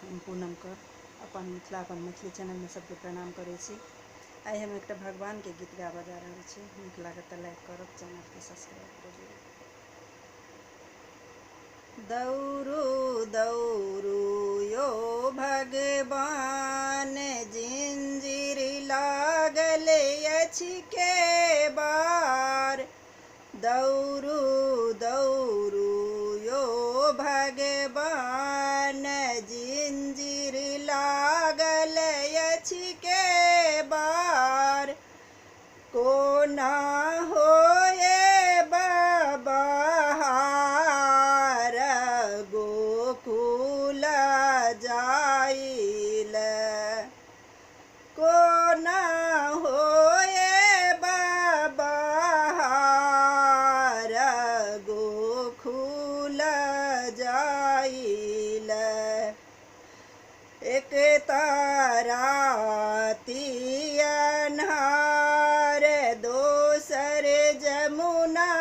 पूनम कर अपन मिथिला अपन मैथिली चैनल में सबके प्रणाम करे छी। आई हम एक भगवान के गीत गाबा जा रहा छी। नीक लागत तो लाइक करब, चैनल के सब्सक्राइब कर दियौ। दौड़ू दौड़ू यो भगवान, जिंजीर लागल अछि के बार। दौड़ू दौड़ू यो भगवान, जिंजीर लागल अछि के बार। कोना होए बबहार, गोकुल जाइल। कोना होए बबहार, गोकुल जाइल। एक ताराती अन्हार, दोसर जमुना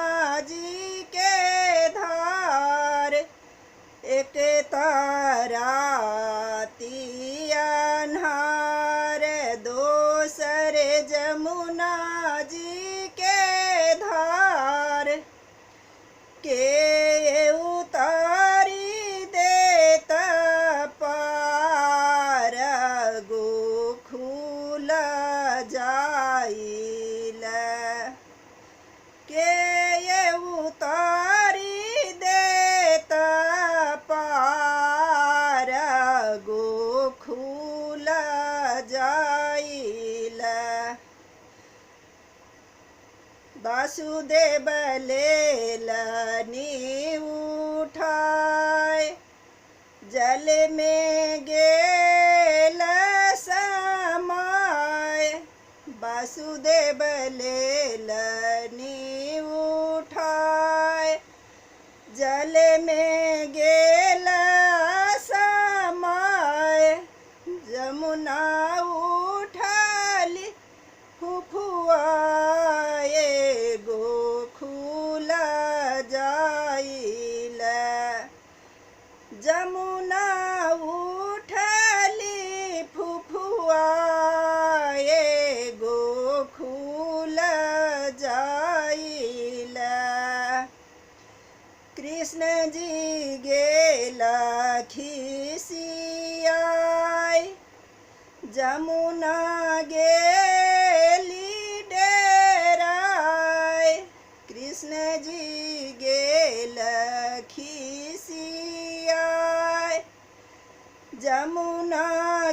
जी के धार। एक ताराती अन्हार, दोसर जमुना जी के धार। के उतारी देत पार, गोकुल जाइल। के उतारी देत पार, गोकुल जाइल। वासुदेव लेलनि उठाय, जल में गेल समाय। वासुदेव लेलनि उठाय, जल में गेल समाय। जमुना उठली फुफुआए, गोकुल जाइल। जमुना उठली फुफुआए, गोकुल जाइल। कृष्ण जी गेल खिसियाय, जमुना गेली डेराय। कृष्ण जी गेल खिसियाय, जमुना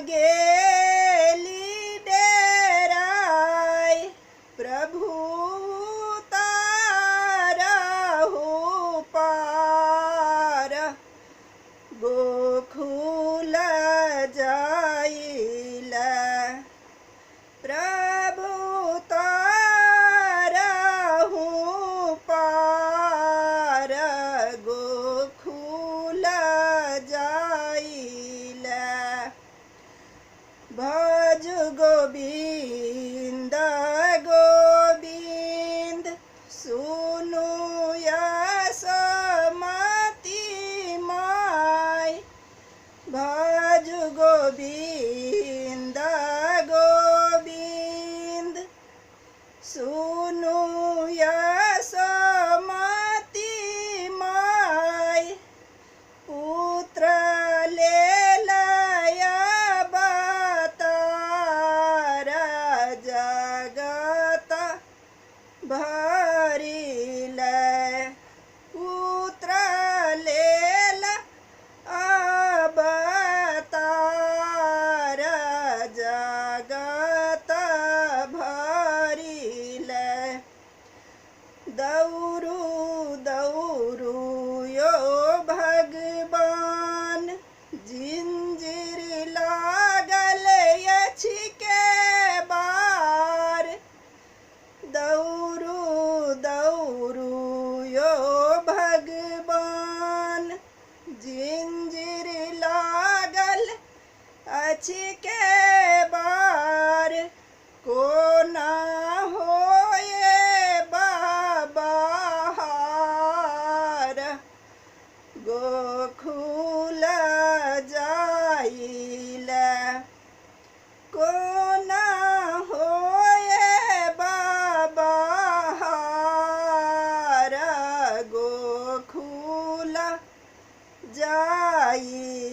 गेली डेराय। प्रभु तारहु पार, गोकुल जाइल। प्रभु तारहु पार, गोकुल जाइल। भज गोविंद गोविंद, सुनु यशोमती माय। भज गोविंद गोविंद, सुनु यशोमती माय। पुत्र लेलय अवतार, जगत भरिल। पुत्र लेल अवतार, जगत भरिल। दौड़ू दौड़ू यो भगवान, जिंजीर लागल अछि के बार। दौड़ू दौड़ू यो भगवान, जिंजीर लागल अछि के बार। कोना होए बबहार, गोकुल जाइल। माई